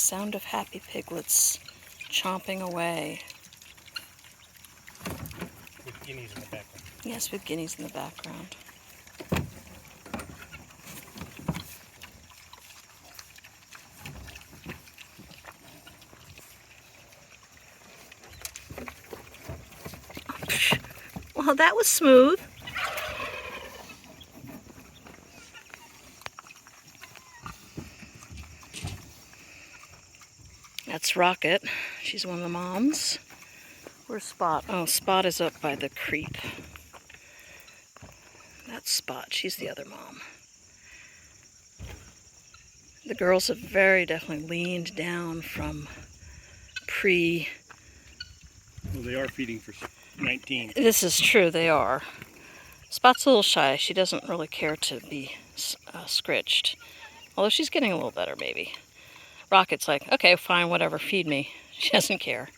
sound of happy piglets chomping away. With guineas in the background. Yes, with guineas in the background. Well, that was smooth. That's Rocket. She's one of the moms. Where's Spot? Oh, Spot is up by the creek. That's Spot. She's the other mom. The girls have very definitely leaned down from pre... Well, they are feeding for 19. This is true, they are. Spot's a little shy. She doesn't really care to be scritched. Although she's getting a little better, maybe. Rocket's like, okay, fine, whatever, feed me. She doesn't care.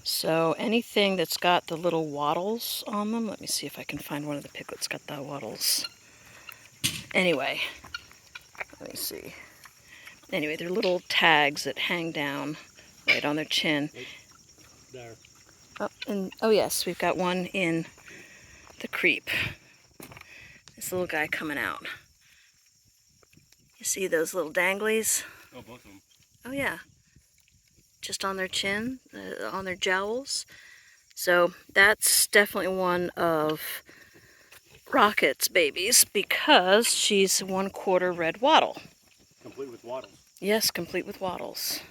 So anything that's got the little wattles on them, let me see if I can find one of the piglets got the wattles. Anyway, let me see. Anyway, they're little tags that hang down right on their chin. Right there. Oh, and oh yes, we've got one in the creep. This little guy coming out. You see those little danglies? Oh, both of them. Oh yeah. Just on their chin, on their jowls. So that's definitely one of Rocket's babies because she's 1/4 red wattle. Complete with wattles. Yes, complete with wattles.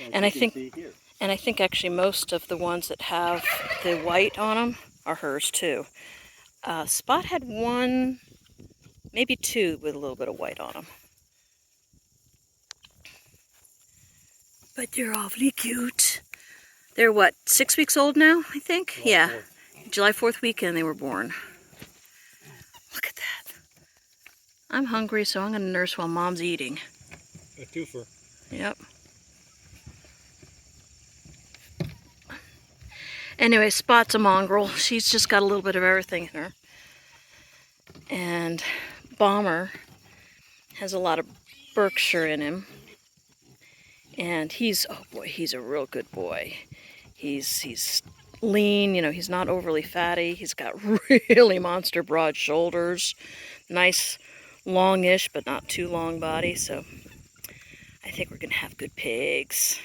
As And you I can think, see here. and I think actually most of the ones that have the white on them are hers too. Spot had one, maybe two with a little bit of white on them. But they're awfully cute. They're what, 6 weeks old now, I think? July 4th. July 4th weekend they were born. Look at that. I'm hungry, so I'm going to nurse while Mom's eating. A twofer. Yep. Anyway, Spot's a mongrel. She's just got a little bit of everything in her. And Bomber has a lot of Berkshire in him. And he's, oh boy, he's a real good boy. He's lean, you know, he's not overly fatty. He's got really monster broad shoulders. Nice longish, but not too long body. So I think we're going to have good pigs.